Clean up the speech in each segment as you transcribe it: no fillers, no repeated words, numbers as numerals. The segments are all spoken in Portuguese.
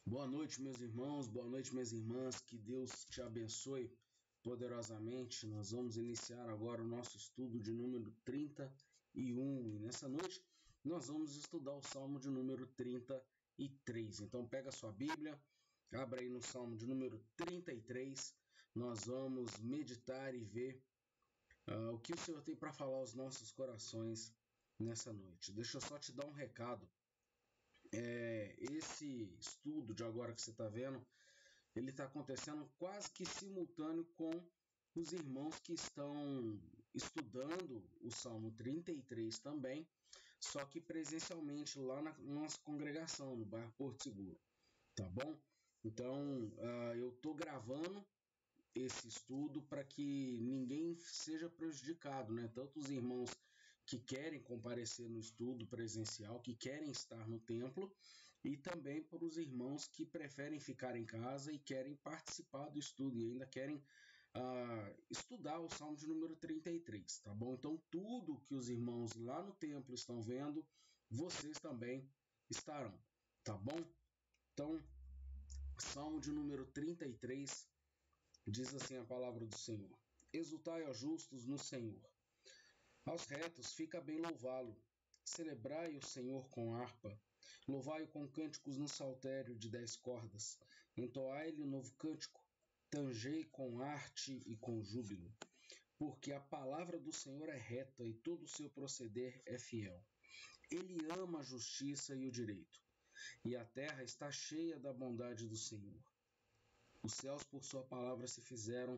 Boa noite, meus irmãos, boa noite, minhas irmãs, que Deus te abençoe poderosamente. Nós vamos iniciar agora o nosso estudo de número 31 e nessa noite nós vamos estudar o Salmo de número 33. Então pega a sua Bíblia, abra aí no Salmo de número 33, nós vamos meditar e ver o que o Senhor tem para falar aos nossos corações nessa noite. Deixa eu só te dar um recado. Esse estudo de agora que você está vendo, ele está acontecendo quase que simultâneo com os irmãos que estão estudando o Salmo 33 também, só que presencialmente lá na nossa congregação, no bairro Porto Seguro, tá bom? Então, eu estou gravando esse estudo para que ninguém seja prejudicado, né? Tanto os irmãos que querem comparecer no estudo presencial, que querem estar no templo, e também para os irmãos que preferem ficar em casa e querem participar do estudo e ainda querem estudar o Salmo de número 33, tá bom? Então, tudo que os irmãos lá no templo estão vendo, vocês também estarão, tá bom? Então, Salmo de número 33, diz assim a palavra do Senhor: Exultai, ó justos, no Senhor. Aos retos fica bem louvá-lo. Celebrai o Senhor com harpa. Louvai-o com cânticos no saltério de 10 cordas. Entoai-lhe novo cântico. Tangei com arte e com júbilo. Porque a palavra do Senhor é reta e todo o seu proceder é fiel. Ele ama a justiça e o direito. E a terra está cheia da bondade do Senhor. Os céus por sua palavra se fizeram,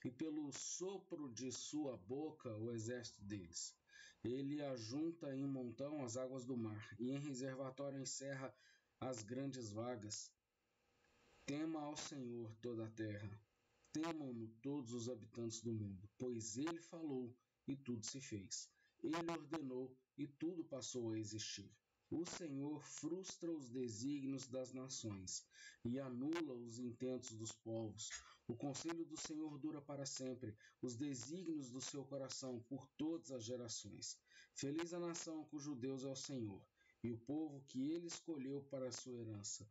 e pelo sopro de sua boca o exército deles. Ele ajunta em montão as águas do mar, e em reservatório encerra as grandes vagas. Tema ao Senhor toda a terra. Temam-no todos os habitantes do mundo, pois ele falou e tudo se fez. Ele ordenou e tudo passou a existir. O Senhor frustra os desígnios das nações e anula os intentos dos povos. O conselho do Senhor dura para sempre, os desígnios do seu coração por todas as gerações. Feliz a nação cujo Deus é o Senhor, e o povo que ele escolheu para a sua herança.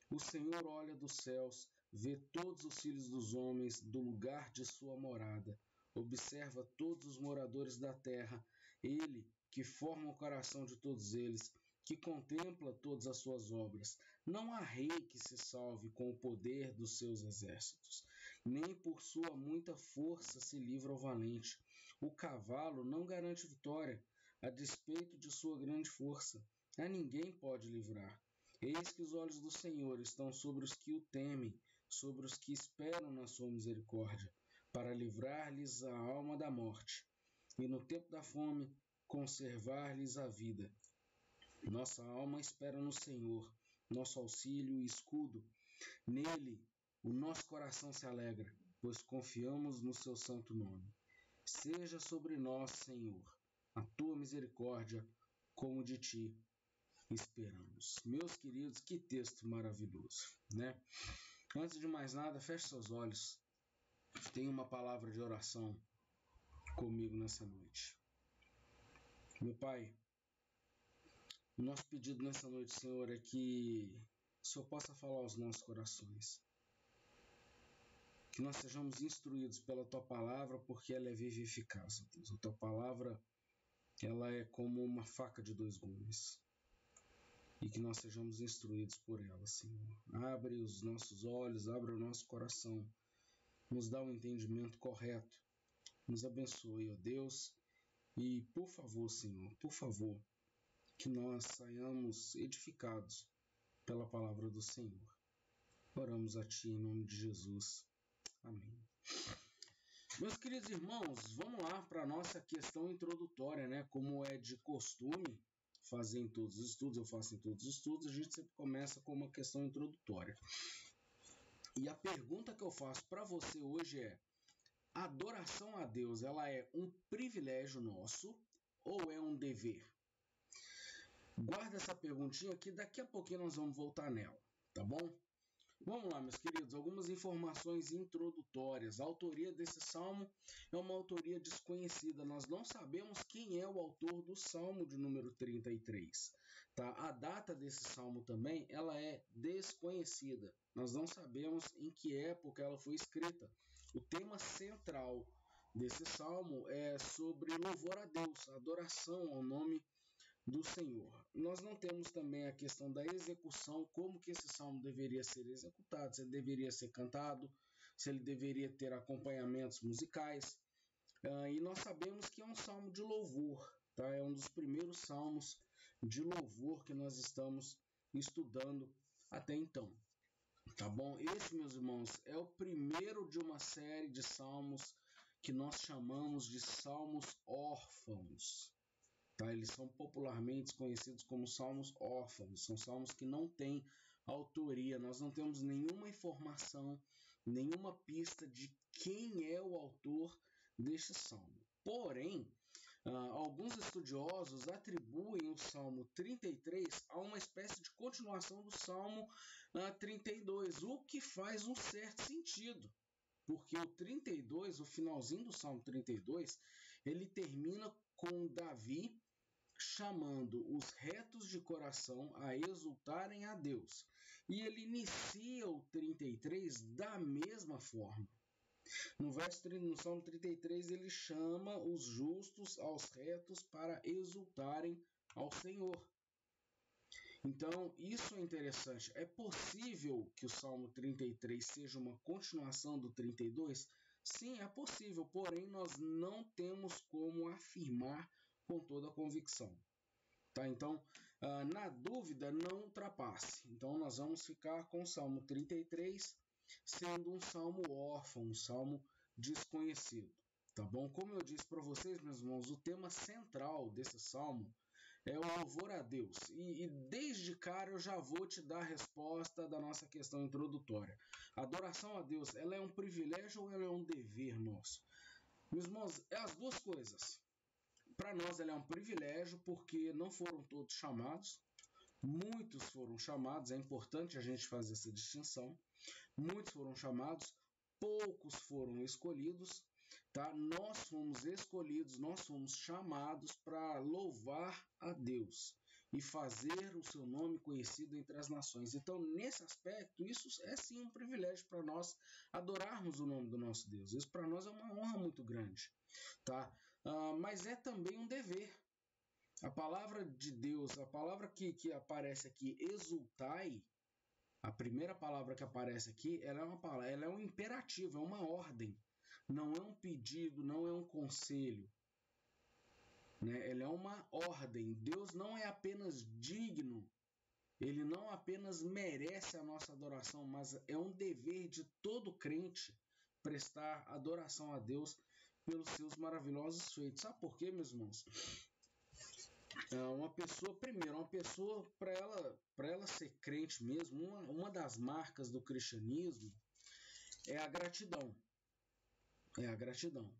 O Senhor olha dos céus, vê todos os filhos dos homens do lugar de sua morada. Observa todos os moradores da terra, ele que forma o coração de todos eles, que contempla todas as suas obras. Não há rei que se salve com o poder dos seus exércitos, nem por sua muita força se livra o valente. O cavalo não garante vitória, a despeito de sua grande força. A ninguém pode livrar. Eis que os olhos do Senhor estão sobre os que o temem, sobre os que esperam na sua misericórdia, para livrar-lhes a alma da morte, e no tempo da fome conservar-lhes a vida. Nossa alma espera no Senhor, nosso auxílio e escudo. Nele o nosso coração se alegra, pois confiamos no seu santo nome. Seja sobre nós, Senhor, a tua misericórdia, como de ti esperamos. Meus queridos, que texto maravilhoso, né? Antes de mais nada, feche seus olhos. Tenha uma palavra de oração comigo nessa noite. Meu Pai, o nosso pedido nessa noite, Senhor, é que o Senhor possa falar aos nossos corações. Que nós sejamos instruídos pela Tua Palavra, porque ela é viva e eficaz, Deus. A Tua Palavra, ela é como uma faca de 2 gumes. E que nós sejamos instruídos por ela, Senhor. Abre os nossos olhos, abre o nosso coração. Nos dá um entendimento correto. Nos abençoe, ó Deus. E, por favor, Senhor, por favor, que nós saiamos edificados pela palavra do Senhor. Oramos a Ti em nome de Jesus. Amém. Meus queridos irmãos, vamos lá para a nossa questão introdutória, né? Como é de costume fazer em todos os estudos, eu faço em todos os estudos, a gente sempre começa com uma questão introdutória. E a pergunta que eu faço para você hoje é: a adoração a Deus, ela é um privilégio nosso ou é um dever? Guarda essa perguntinha que daqui a pouquinho nós vamos voltar nela, tá bom? Vamos lá, meus queridos, algumas informações introdutórias. A autoria desse salmo é uma autoria desconhecida. Nós não sabemos quem é o autor do salmo de número 33. Tá? A data desse salmo também ela é desconhecida. Nós não sabemos em que época ela foi escrita. O tema central desse salmo é sobre louvor a Deus, adoração ao nome do Senhor. Nós não temos também a questão da execução, como que esse salmo deveria ser executado, se ele deveria ser cantado, se ele deveria ter acompanhamentos musicais. E nós sabemos que é um salmo de louvor, tá? É um dos primeiros salmos de louvor que nós estamos estudando até então. Tá bom? Esse, meus irmãos, é o primeiro de uma série de salmos que nós chamamos de salmos órfãos. Tá? Eles são popularmente conhecidos como salmos órfãos, são salmos que não têm autoria, nós não temos nenhuma informação, nenhuma pista de quem é o autor deste salmo. Porém, alguns estudiosos atribuem o Salmo 33 a uma espécie de continuação do Salmo 32, o que faz um certo sentido, porque o 32, o finalzinho do Salmo 32, ele termina com Davi chamando os retos de coração a exultarem a Deus. E ele inicia o 33 da mesma forma. No Salmo 33, ele chama os justos aos retos para exultarem ao Senhor. Então, isso é interessante. É possível que o Salmo 33 seja uma continuação do 32? Sim, é possível, porém nós não temos como afirmar com toda a convicção. Tá? Então, na dúvida, não ultrapasse. Então, nós vamos ficar com o Salmo 33 sendo um salmo órfão, um salmo desconhecido. Tá bom? Como eu disse para vocês, meus irmãos, o tema central desse salmo é o louvor a Deus. E desde cara eu já vou te dar a resposta da nossa questão introdutória. A adoração a Deus, ela é um privilégio ou ela é um dever nosso? Meus irmãos, é as duas coisas. Para nós ela é um privilégio porque não foram todos chamados, muitos foram chamados, é importante a gente fazer essa distinção. Muitos foram chamados, poucos foram escolhidos, tá? Nós fomos escolhidos, nós fomos chamados para louvar a Deus e fazer o seu nome conhecido entre as nações. Então, nesse aspecto, isso é sim um privilégio para nós adorarmos o nome do nosso Deus. Isso para nós é uma honra muito grande, tá? Mas é também um dever. A palavra de Deus, a palavra que aparece aqui, exultai, a primeira palavra que aparece aqui, ela é um imperativo, é uma ordem. Não é um pedido, não é um conselho. Né? Ela é uma ordem. Deus não é apenas digno, ele não apenas merece a nossa adoração, mas é um dever de todo crente prestar adoração a Deus pelos seus maravilhosos feitos. Sabe por quê, meus irmãos? Uma pessoa, para ela ser crente mesmo, uma das marcas do cristianismo é a gratidão. É a gratidão.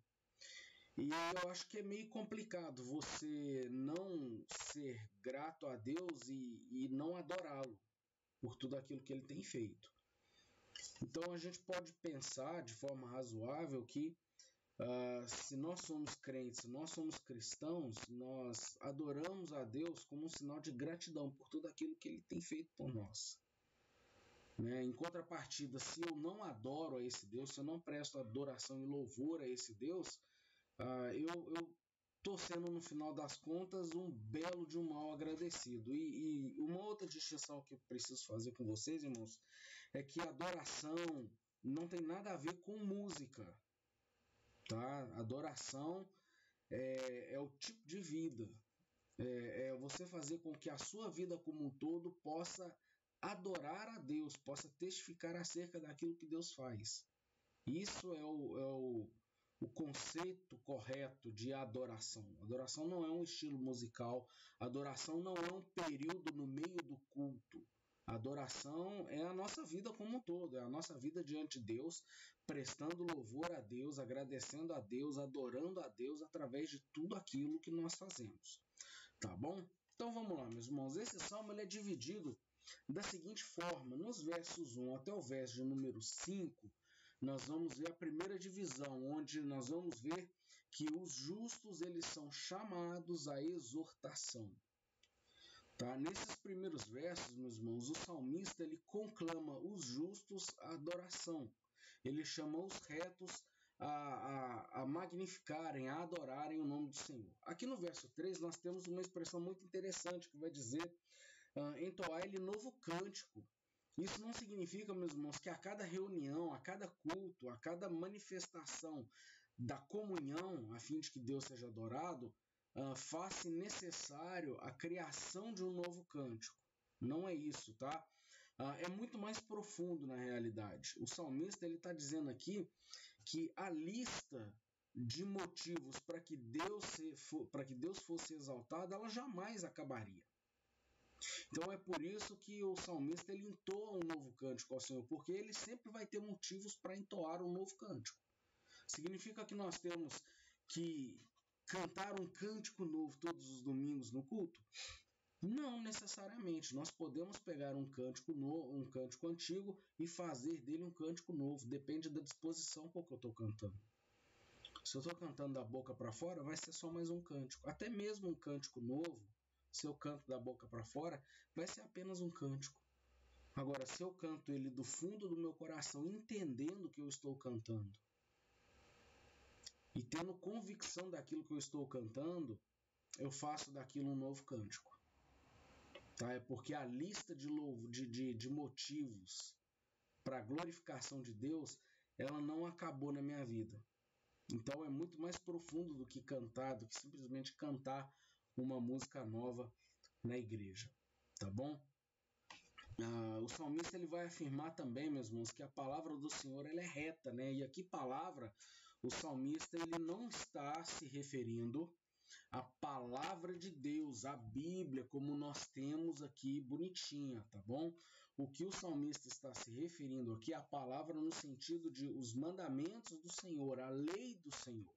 E eu acho que é meio complicado você não ser grato a Deus e não adorá-lo por tudo aquilo que ele tem feito. Então a gente pode pensar de forma razoável que se nós somos crentes, se nós somos cristãos, nós adoramos a Deus como um sinal de gratidão por tudo aquilo que ele tem feito por nós. Né? Em contrapartida, se eu não adoro a esse Deus, se eu não presto adoração e louvor a esse Deus, eu estou sendo, no final das contas, um belo de um mal agradecido. E uma outra distinção que eu preciso fazer com vocês, irmãos, é que adoração não tem nada a ver com música. Tá? Adoração é o tipo de vida. É você fazer com que a sua vida como um todo possa adorar a Deus, possa testificar acerca daquilo que Deus faz. Isso é o conceito correto de adoração. Adoração não é um estilo musical, adoração não é um período no meio do culto. Adoração é a nossa vida como um todo, é a nossa vida diante de Deus, prestando louvor a Deus, agradecendo a Deus, adorando a Deus através de tudo aquilo que nós fazemos. Tá bom? Então vamos lá, meus irmãos. Esse salmo ele é dividido da seguinte forma: nos versos 1 até o verso de número 5, nós vamos ver a primeira divisão, onde nós vamos ver que os justos eles são chamados à exortação. Tá? Nesses primeiros versos, meus irmãos, o salmista ele conclama os justos à adoração. Ele chama os retos a magnificarem, a adorarem o nome do Senhor. Aqui no verso 3 nós temos uma expressão muito interessante que vai dizer entoar-lhe novo cântico. Isso não significa, meus irmãos, que a cada reunião, a cada culto, a cada manifestação da comunhão, a fim de que Deus seja adorado, faça necessário a criação de um novo cântico. Não é isso, tá? É muito mais profundo na realidade. O salmista ele está dizendo aqui que a lista de motivos para que Deus fosse exaltado, ela jamais acabaria. Então é por isso que o salmista ele entoa um novo cântico ao Senhor, porque ele sempre vai ter motivos para entoar um novo cântico. Significa que nós temos que cantar um cântico novo todos os domingos no culto? Não necessariamente. Nós podemos pegar um cântico novo, um cântico antigo e fazer dele um cântico novo. Depende da disposição com que eu estou cantando. Se eu estou cantando da boca para fora, vai ser só mais um cântico. Até mesmo um cântico novo, se eu canto da boca para fora, vai ser apenas um cântico. Agora, se eu canto ele do fundo do meu coração, entendendo o que eu estou cantando, e tendo convicção daquilo que eu estou cantando, eu faço daquilo um novo cântico. Tá? É porque a lista de motivos para a glorificação de Deus, ela não acabou na minha vida. Então é muito mais profundo do que cantar, do que simplesmente cantar uma música nova na igreja. Tá bom? O salmista ele vai afirmar também, meus irmãos, que a palavra do Senhor ela é reta, né? E aqui palavra, o salmista ele não está se referindo à palavra de Deus, a Bíblia, como nós temos aqui bonitinha, tá bom? O que o salmista está se referindo aqui é a palavra no sentido de os mandamentos do Senhor, a lei do Senhor.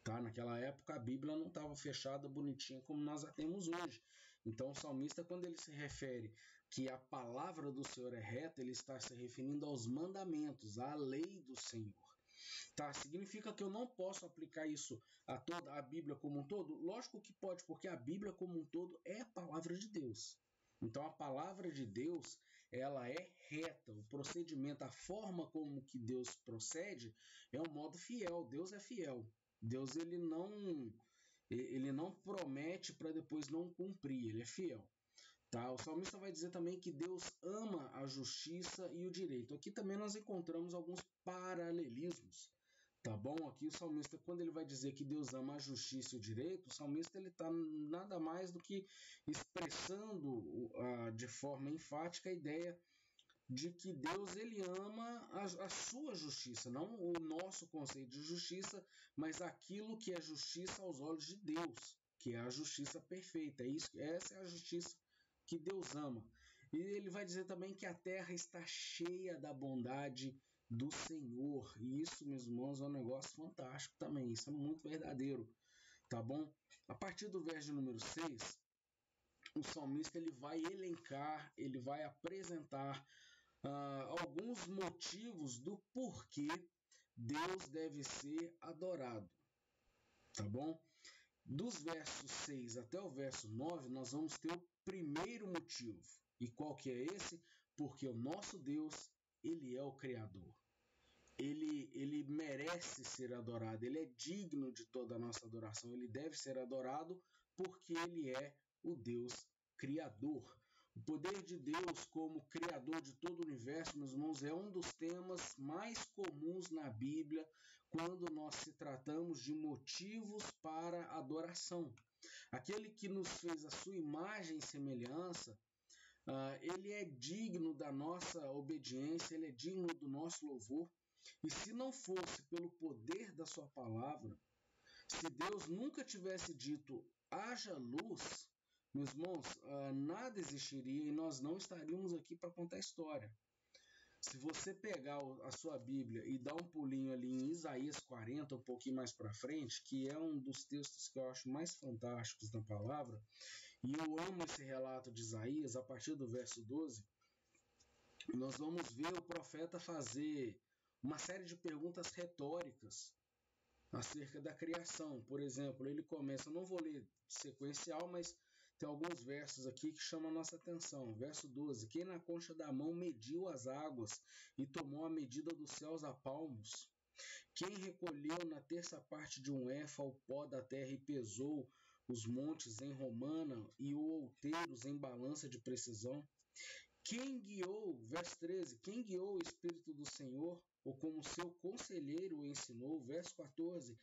Tá? Naquela época a Bíblia não estava fechada bonitinha como nós a temos hoje. Então o salmista, quando ele se refere que a palavra do Senhor é reta, ele está se referindo aos mandamentos, à lei do Senhor. Tá? Significa que eu não posso aplicar isso a toda a Bíblia como um todo? Lógico que pode, porque a Bíblia como um todo é a palavra de Deus. Então a palavra de Deus, ela é reta, o procedimento, a forma como que Deus procede é um modo fiel. Deus é fiel. Deus ele não promete para depois não cumprir, ele é fiel. Tá? O salmista vai dizer também que Deus ama a justiça e o direito. Aqui também nós encontramos alguns paralelismos. Tá bom? Aqui o salmista, quando ele vai dizer que Deus ama a justiça e o direito, o salmista ele está nada mais do que expressando de forma enfática a ideia de que Deus ele ama a sua justiça, não o nosso conceito de justiça, mas aquilo que é justiça aos olhos de Deus, que é a justiça perfeita. Essa é a justiça que Deus ama. E ele vai dizer também que a terra está cheia da bondade do Senhor. E isso, meus irmãos, é um negócio fantástico também. Isso é muito verdadeiro. Tá bom? A partir do verso número 6, o salmista ele vai elencar, ele vai apresentar alguns motivos do porquê Deus deve ser adorado. Tá bom? Dos versos 6 até o verso 9, nós vamos ter o primeiro motivo. E qual que é esse? Porque o nosso Deus, ele é o Criador. Ele merece ser adorado. Ele é digno de toda a nossa adoração. Ele deve ser adorado porque ele é o Deus Criador. O poder de Deus como Criador de todo o universo, meus irmãos, é um dos temas mais comuns na Bíblia quando nós se tratamos de motivos para adoração. Aquele que nos fez a sua imagem e semelhança, ele é digno da nossa obediência, ele é digno do nosso louvor. E se não fosse pelo poder da sua palavra, se Deus nunca tivesse dito haja luz, meus irmãos, nada existiria e nós não estaríamos aqui para contar a história. Se você pegar a sua Bíblia e dar um pulinho ali em Isaías 40, um pouquinho mais para frente, que é um dos textos que eu acho mais fantásticos na palavra, E eu amo esse relato de Isaías. A partir do verso 12, nós vamos ver o profeta fazer uma série de perguntas retóricas acerca da criação. Por exemplo, ele começa, eu não vou ler sequencial, mas tem alguns versos aqui que chamam a nossa atenção. Verso 12: quem na concha da mão mediu as águas e tomou a medida dos céus a palmos? Quem recolheu na terça parte de um éfa o pó da terra e pesou os montes em romana e os outeiros em balança de precisão? Quem guiou, verso 13, quem guiou o Espírito do Senhor, ou como seu conselheiro o ensinou? Verso 14,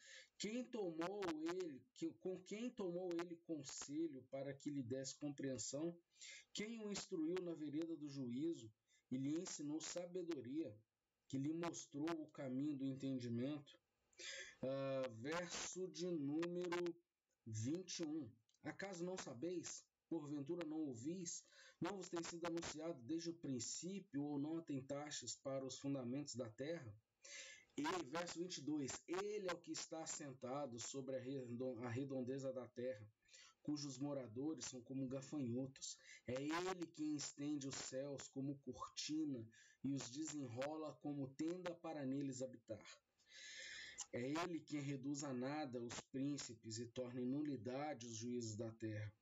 com quem tomou ele conselho para que lhe desse compreensão? Quem o instruiu na vereda do juízo e lhe ensinou sabedoria, que lhe mostrou o caminho do entendimento? Verso de número 21, acaso não sabeis? Porventura não ouvis? Não vos tem sido anunciado desde o princípio, ou não atentastes para os fundamentos da terra? E, verso 22, ele é o que está assentado sobre a redondeza da terra, cujos moradores são como gafanhotos. É ele quem estende os céus como cortina e os desenrola como tenda para neles habitar. É ele quem reduz a nada os príncipes e torna em nulidade os juízes da terra.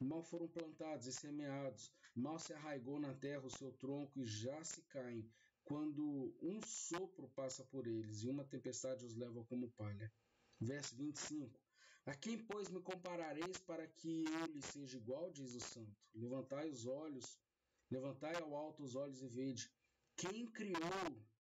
Mal foram plantados e semeados, mal se arraigou na terra o seu tronco e já se caem, quando um sopro passa por eles e uma tempestade os leva como palha. Verso 25. A quem, pois, me comparareis para que eu lhe seja igual, diz o santo? Levantai ao alto os olhos e vede. Quem criou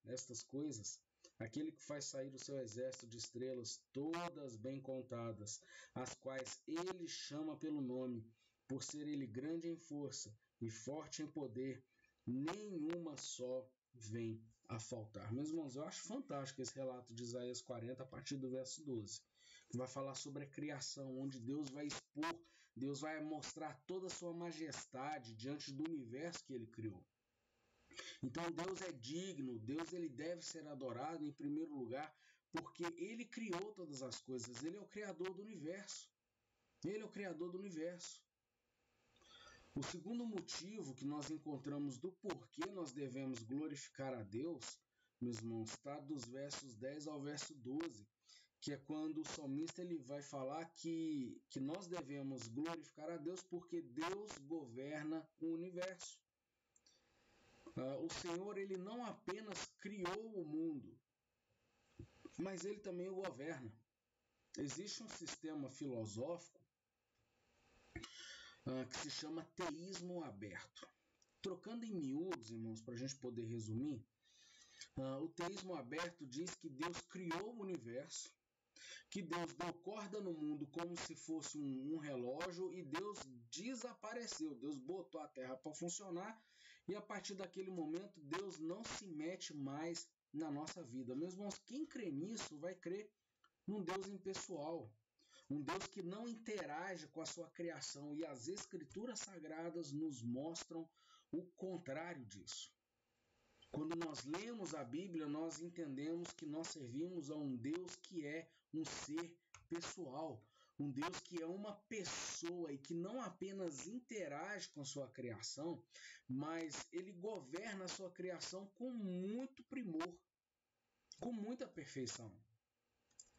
estas coisas? Aquele que faz sair o seu exército de estrelas, todas bem contadas, as quais ele chama pelo nome, por ser ele grande em força e forte em poder, nenhuma só vem a faltar. Meus irmãos, eu acho fantástico esse relato de Isaías 40, a partir do verso 12, que vai falar sobre a criação, onde Deus vai expor, Deus vai mostrar toda a sua majestade diante do universo que ele criou. Então Deus é digno, Deus ele deve ser adorado em primeiro lugar, porque ele criou todas as coisas, ele é o criador do universo. Ele é o criador do universo. O segundo motivo que nós encontramos do porquê nós devemos glorificar a Deus, meus irmãos, está dos versos 10 ao verso 12, que é quando o salmista ele vai falar que nós devemos glorificar a Deus porque Deus governa o universo. O Senhor ele não apenas criou o mundo, mas ele também o governa. Existe um sistema filosófico que se chama teísmo aberto. Trocando em miúdos, irmãos, para a gente poder resumir, o teísmo aberto diz que Deus criou o universo, que Deus deu corda no mundo como se fosse um relógio e Deus desapareceu. Deus botou a terra para funcionar e a partir daquele momento Deus não se mete mais na nossa vida. Meus irmãos, quem crê nisso vai crer num Deus impessoal, um Deus que não interage com a sua criação, e as Escrituras Sagradas nos mostram o contrário disso. Quando nós lemos a Bíblia, nós entendemos que nós servimos a um Deus que é um ser pessoal, um Deus que é uma pessoa e que não apenas interage com a sua criação, mas ele governa a sua criação com muito primor, com muita perfeição.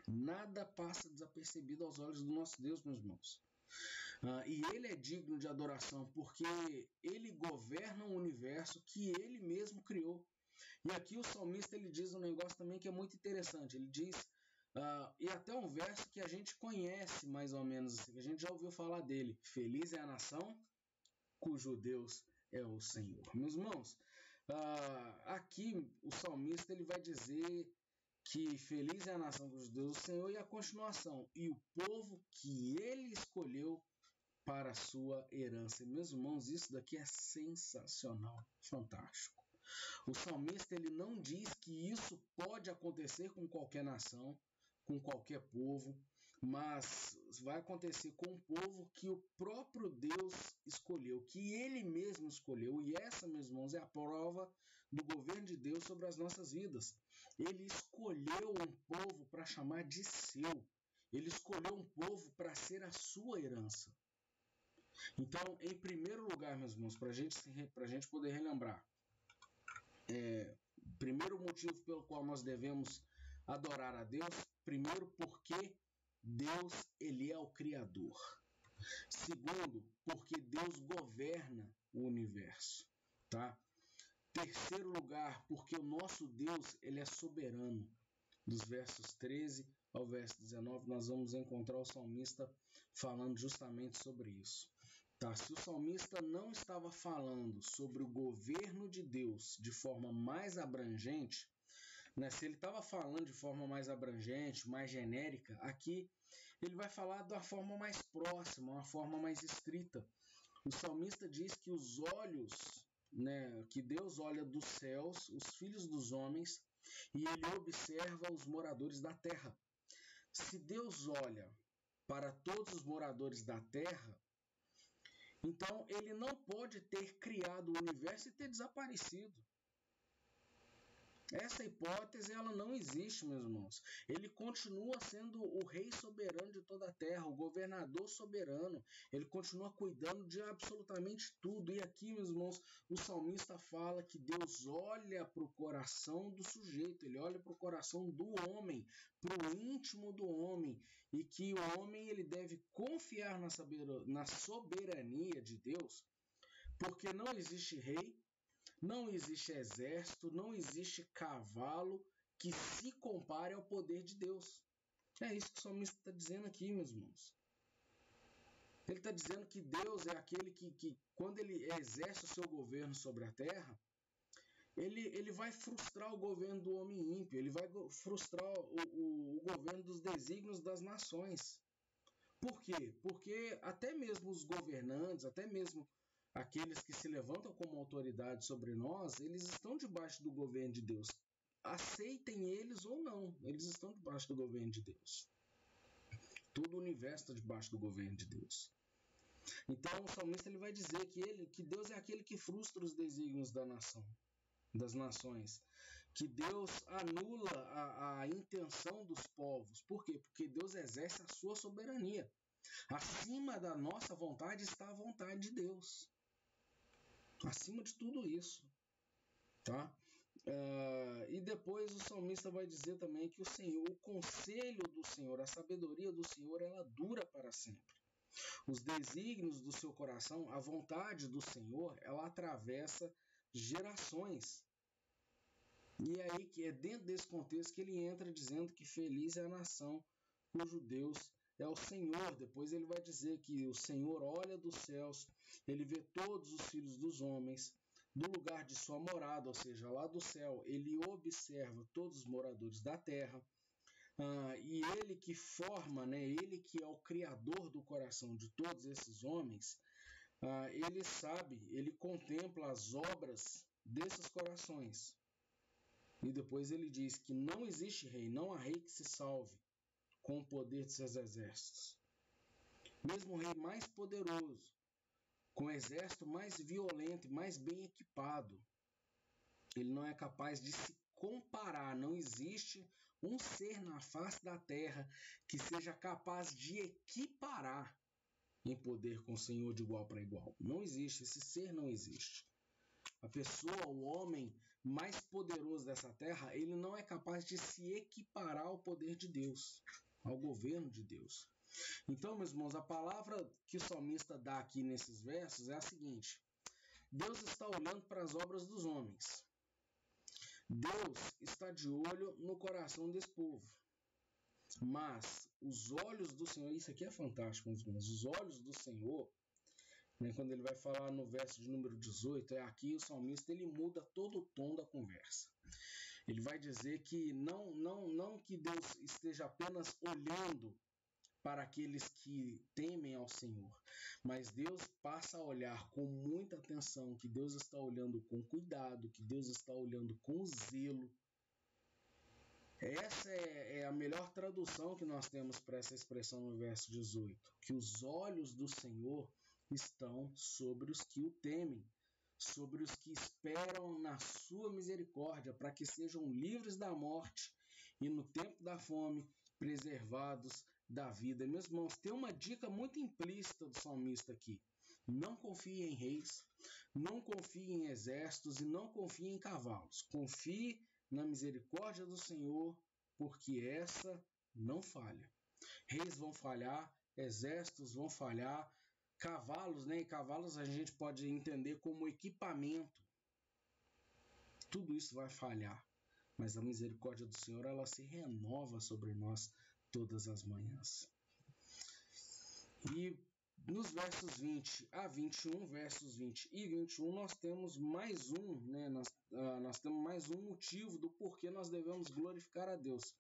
Nada passa desapercebido aos olhos do nosso Deus, meus irmãos. E ele é digno de adoração porque ele governa um universo que ele mesmo criou. E aqui o salmista ele diz um negócio também que é muito interessante. Ele diz, e até um verso que a gente conhece mais ou menos, assim, a gente já ouviu falar dele. Feliz é a nação cujo Deus é o Senhor. Meus irmãos, aqui o salmista ele vai dizer que feliz é a nação cujo Deus é o Senhor, e a continuação, e o povo que ele escolheu para a sua herança. E, meus irmãos, isso daqui é sensacional, fantástico. O salmista ele não diz que isso pode acontecer com qualquer nação, com qualquer povo, mas vai acontecer com um povo que o próprio Deus escolheu, que ele mesmo escolheu. E essa, meus irmãos, é a prova do governo de Deus sobre as nossas vidas. Ele escolheu um povo para chamar de seu. Ele escolheu um povo para ser a sua herança. Então, em primeiro lugar, meus irmãos, para a gente poder relembrar, primeiro motivo pelo qual nós devemos adorar a Deus, primeiro porque Deus, ele é o Criador. Segundo, porque Deus governa o universo, tá? Terceiro lugar, porque o nosso Deus, ele é soberano. Dos versos 13 ao verso 19, nós vamos encontrar o salmista falando justamente sobre isso. Tá? Se o salmista não estava falando sobre o governo de Deus de forma mais abrangente, né? Se ele estava falando de forma mais abrangente, mais genérica, aqui ele vai falar de uma forma mais próxima, uma forma mais estrita. O salmista diz que os olhos, né, que Deus olha dos céus, os filhos dos homens, e ele observa os moradores da terra. Se Deus olha para todos os moradores da terra, então ele não pode ter criado o universo e ter desaparecido. Essa hipótese ela não existe, meus irmãos. Ele continua sendo o rei soberano de toda a terra, o governador soberano. Ele continua cuidando de absolutamente tudo. E aqui, meus irmãos, o salmista fala que Deus olha para o coração do sujeito, ele olha para o coração do homem, para o íntimo do homem, e que o homem ele deve confiar na soberania de Deus, porque não existe rei, não existe exército, não existe cavalo que se compare ao poder de Deus. É isso que o salmista está dizendo aqui, meus irmãos. Ele está dizendo que Deus é aquele que, quando ele exerce o seu governo sobre a terra, ele vai frustrar o governo do homem ímpio, ele vai frustrar o governo dos desígnios das nações. Por quê? Porque até mesmo os governantes, até mesmo aqueles que se levantam como autoridade sobre nós, eles estão debaixo do governo de Deus. Aceitem eles ou não, eles estão debaixo do governo de Deus. Todo o universo está debaixo do governo de Deus. Então o salmista ele vai dizer que Deus é aquele que frustra os desígnios das nações. Que Deus anula a intenção dos povos. Por quê? Porque Deus exerce a sua soberania. Acima da nossa vontade está a vontade de Deus. Acima de tudo isso, tá? E depois o salmista vai dizer também que o conselho do Senhor, a sabedoria do Senhor, ela dura para sempre. Os desígnios do seu coração, a vontade do Senhor, ela atravessa gerações. E é aí que é dentro desse contexto que ele entra dizendo que feliz é a nação cujo Deus é o Senhor. Depois ele vai dizer que o Senhor olha dos céus, ele vê todos os filhos dos homens, do lugar de sua morada, ou seja, lá do céu, ele observa todos os moradores da terra, e ele que forma, né, ele que é o criador do coração de todos esses homens, ele sabe, ele contempla as obras desses corações. E depois ele diz que não existe rei, não há rei que se salve com o poder de seus exércitos. Mesmo o rei mais poderoso, com o exército mais violento e mais bem equipado, ele não é capaz de se comparar. Não existe um ser na face da terra que seja capaz de equiparar em poder com o Senhor de igual para igual. Não existe, esse ser não existe. A pessoa, o homem mais poderoso dessa terra, ele não é capaz de se equiparar ao poder de Deus, ao governo de Deus. Então, meus irmãos, a palavra que o salmista dá aqui nesses versos é a seguinte: Deus está olhando para as obras dos homens. Deus está de olho no coração desse povo. Mas os olhos do Senhor, isso aqui é fantástico, meus irmãos, os olhos do Senhor, quando ele vai falar no verso de número 18, aqui o salmista ele muda todo o tom da conversa. Ele vai dizer que não que Deus esteja apenas olhando para aqueles que temem ao Senhor, mas Deus passa a olhar com muita atenção, que Deus está olhando com cuidado, que Deus está olhando com zelo. Essa é a melhor tradução que nós temos para essa expressão no verso 18, que os olhos do Senhor estão sobre os que o temem, sobre os que esperam na sua misericórdia, para que sejam livres da morte e no tempo da fome, preservados da vida. Meus irmãos, tem uma dica muito implícita do salmista aqui. Não confie em reis, não confie em exércitos e não confie em cavalos. Confie na misericórdia do Senhor, porque essa não falha. Reis vão falhar, exércitos vão falhar, cavalos, né? E cavalos a gente pode entender como equipamento. Tudo isso vai falhar, mas a misericórdia do Senhor, ela se renova sobre nós todas as manhãs. E nos versos 20 a 21, versos 20 e 21, nós temos mais um, né? Nós temos mais um motivo do porquê nós devemos glorificar a Deus.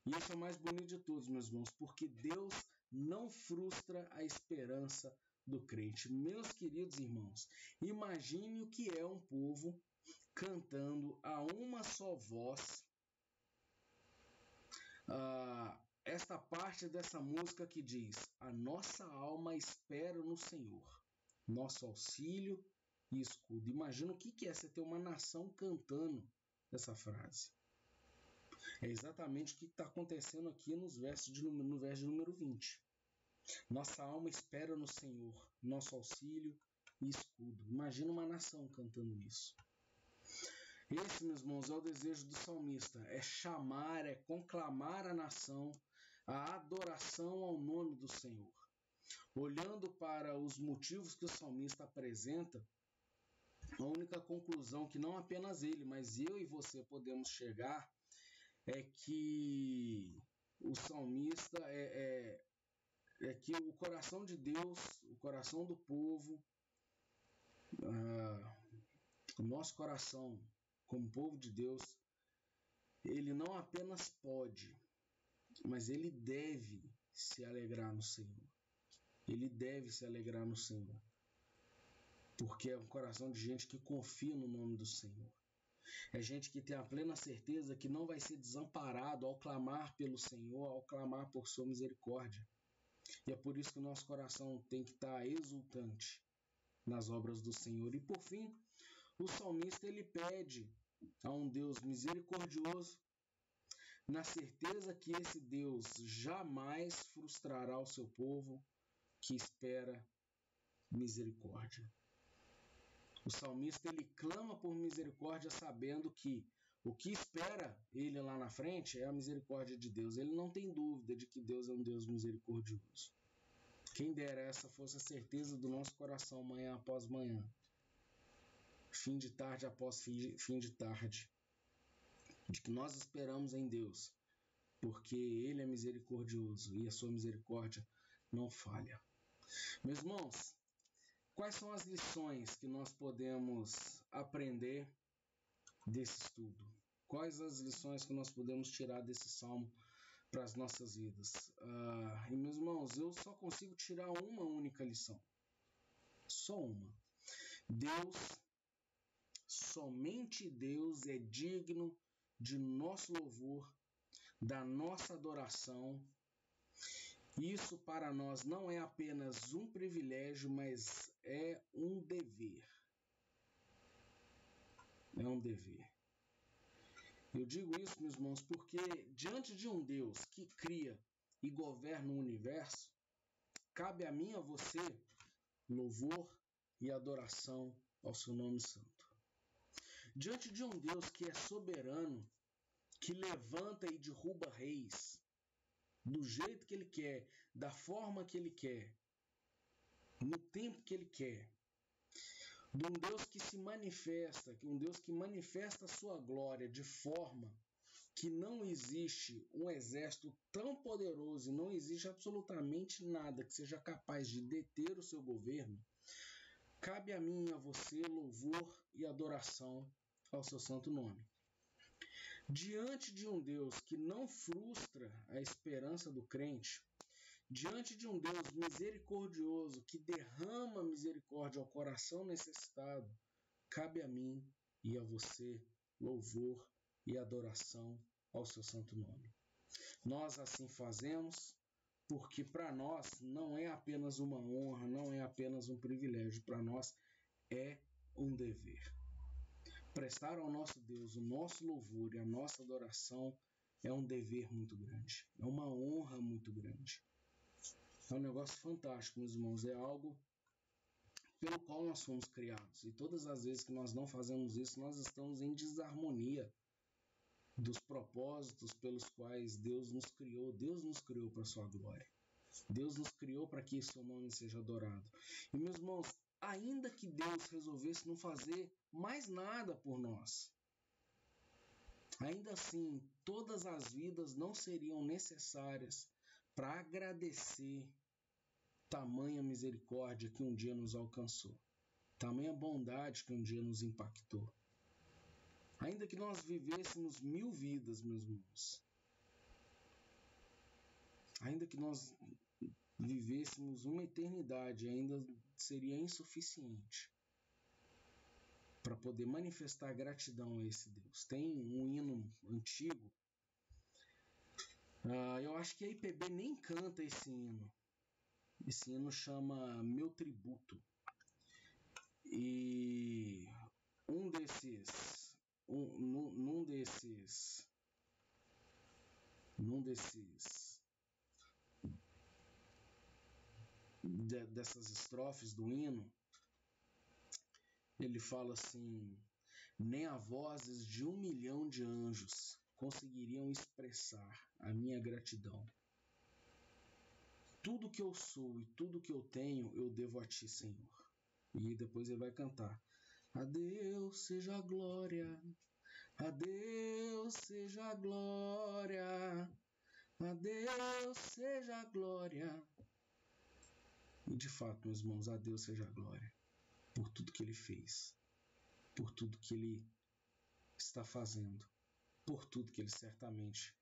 E esse é o mais bonito de todos, meus irmãos, porque Deus não frustra a esperança do crente. Meus queridos irmãos, imagine o que é um povo cantando a uma só voz esta parte dessa música que diz: a nossa alma espera no Senhor, nosso auxílio e escudo. Imagina o que é você ter uma nação cantando essa frase. É exatamente o que está acontecendo aqui no verso de número 20. Nossa alma espera no Senhor, nosso auxílio e escudo. Imagina uma nação cantando isso. Esse, meus irmãos, é o desejo do salmista, é chamar, é conclamar a nação a adoração ao nome do Senhor. Olhando para os motivos que o salmista apresenta, a única conclusão que não apenas ele, mas eu e você podemos chegar é que o salmista é que o coração de Deus, o coração do povo, o nosso coração como povo de Deus, ele não apenas pode, mas ele deve se alegrar no Senhor. Ele deve se alegrar no Senhor. Porque é um coração de gente que confia no nome do Senhor. É gente que tem a plena certeza que não vai ser desamparado ao clamar pelo Senhor, ao clamar por sua misericórdia. E é por isso que o nosso coração tem que estar exultante nas obras do Senhor. E por fim, o salmista ele pede a um Deus misericordioso, na certeza que esse Deus jamais frustrará o seu povo que espera misericórdia. O salmista ele clama por misericórdia sabendo que o que espera ele lá na frente é a misericórdia de Deus. Ele não tem dúvida de que Deus é um Deus misericordioso. Quem dera essa fosse a certeza do nosso coração manhã após manhã, fim de tarde após fim de tarde, de que nós esperamos em Deus, porque Ele é misericordioso e a sua misericórdia não falha. Meus irmãos, quais são as lições que nós podemos aprender desse estudo? Quais as lições que nós podemos tirar desse salmo para as nossas vidas? E meus irmãos, eu só consigo tirar uma única lição. Só uma. Deus, somente Deus é digno de nosso louvor, da nossa adoração. Isso para nós não é apenas um privilégio, mas é um dever. É um dever. Eu digo isso, meus irmãos, porque diante de um Deus que cria e governa o universo, cabe a mim e a você louvor e adoração ao seu nome santo. Diante de um Deus que é soberano, que levanta e derruba reis, do jeito que Ele quer, da forma que Ele quer, no tempo que Ele quer, de um Deus que se manifesta, um Deus que manifesta a sua glória de forma que não existe um exército tão poderoso e não existe absolutamente nada que seja capaz de deter o seu governo, cabe a mim e a você louvor e adoração ao seu santo nome. Diante de um Deus que não frustra a esperança do crente, diante de um Deus misericordioso que derrama misericórdia ao coração necessitado, cabe a mim e a você louvor e adoração ao seu santo nome. Nós assim fazemos porque para nós não é apenas uma honra, não é apenas um privilégio, para nós é um dever. Prestar ao nosso Deus o nosso louvor e a nossa adoração é um dever muito grande, é uma honra muito grande. É um negócio fantástico, meus irmãos, é algo pelo qual nós fomos criados. E todas as vezes que nós não fazemos isso, nós estamos em desarmonia dos propósitos pelos quais Deus nos criou. Deus nos criou para a sua glória. Deus nos criou para que seu nome seja adorado. E, meus irmãos, ainda que Deus resolvesse não fazer mais nada por nós, ainda assim, todas as vidas não seriam necessárias para agradecer tamanha misericórdia que um dia nos alcançou, tamanha bondade que um dia nos impactou. Ainda que nós vivêssemos 1000 vidas, meus irmãos, ainda que nós vivêssemos uma eternidade, ainda seria insuficiente para poder manifestar gratidão a esse Deus. Tem um hino antigo, eu acho que a IPB nem canta esse hino. Esse hino chama Meu Tributo. E dessas estrofes do hino, ele fala assim: nem a vozes de 1 milhão de anjos conseguiriam expressar a minha gratidão. Tudo que eu sou e tudo que eu tenho, eu devo a ti, Senhor. E depois ele vai cantar: a Deus seja a glória, a Deus seja a glória, a Deus seja a glória. E de fato, meus irmãos, a Deus seja a glória por tudo que ele fez, por tudo que ele está fazendo, por tudo que ele certamente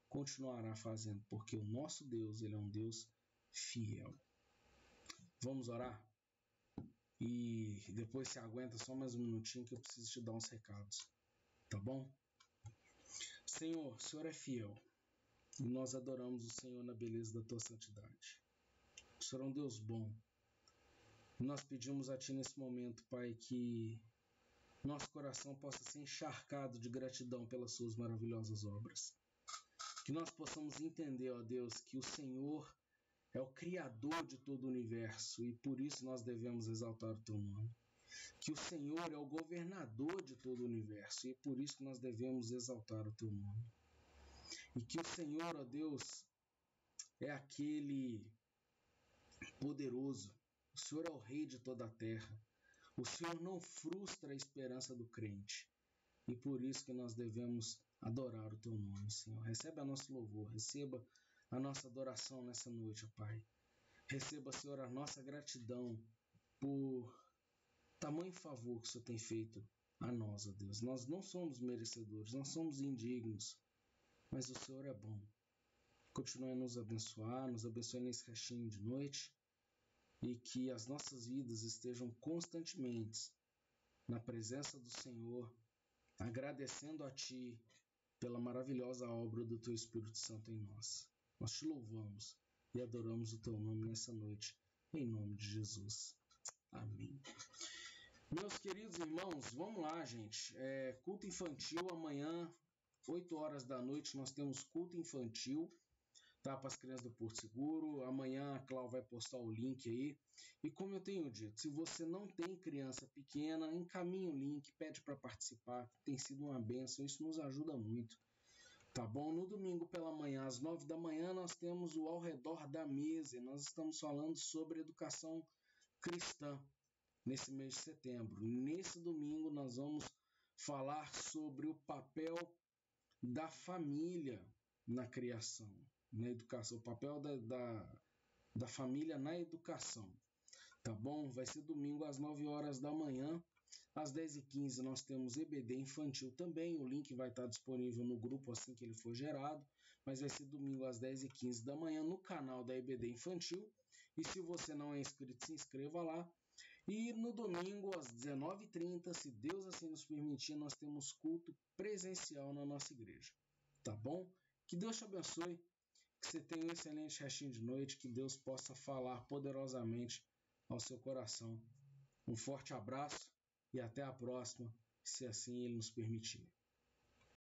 continuará fazendo, porque o nosso Deus, ele é um Deus fiel. Vamos orar? E depois se aguenta só mais um minutinho que eu preciso te dar uns recados, tá bom? Senhor, o Senhor é fiel e nós adoramos o Senhor na beleza da tua santidade. O Senhor é um Deus bom. E nós pedimos a ti nesse momento, Pai, que nosso coração possa ser encharcado de gratidão pelas suas maravilhosas obras. Que nós possamos entender, ó Deus, que o Senhor é o Criador de todo o universo e por isso nós devemos exaltar o teu nome. Que o Senhor é o governador de todo o universo e por isso que nós devemos exaltar o teu nome. E que o Senhor, ó Deus, é aquele poderoso. O Senhor é o Rei de toda a terra. O Senhor não frustra a esperança do crente. E por isso que nós devemos adorar o teu nome, Senhor. Recebe a nosso louvor, receba a nossa adoração nessa noite, ó Pai. Receba, Senhor, a nossa gratidão por tamanho favor que o Senhor tem feito a nós, ó Deus. Nós não somos merecedores, nós somos indignos, mas o Senhor é bom. Continue a nos abençoar, nos abençoe nesse restinho de noite e que as nossas vidas estejam constantemente na presença do Senhor, agradecendo a Ti pela maravilhosa obra do Teu Espírito Santo em nós. Nós te louvamos e adoramos o Teu nome nessa noite, em nome de Jesus. Amém. Meus queridos irmãos, vamos lá, gente. Culto infantil amanhã, 8 horas da noite, nós temos culto infantil, tá? Para as crianças do Porto Seguro. Amanhã a Clau vai postar o link aí. E como eu tenho dito, se você não tem criança pequena, encaminha o link, pede para participar. Tem sido uma bênção, isso nos ajuda muito. Tá bom? No domingo pela manhã, às 9 da manhã, nós temos o Ao Redor da Mesa. E nós estamos falando sobre educação cristã nesse mês de setembro. Nesse domingo, nós vamos falar sobre o papel da família na criação, na educação, o papel da família na educação. Tá bom? Vai ser domingo às 9 horas da manhã. Às 10h15 nós temos EBD infantil também. O link vai estar disponível no grupo assim que ele for gerado. Mas vai ser domingo às 10h15 da manhã no canal da EBD infantil. E se você não é inscrito, se inscreva lá. E no domingo às 19h30, se Deus assim nos permitir, nós temos culto presencial na nossa igreja. Tá bom? Que Deus te abençoe. Que você tenha um excelente restinho de noite. Que Deus possa falar poderosamente ao seu coração. Um forte abraço e até a próxima, se assim Ele nos permitir.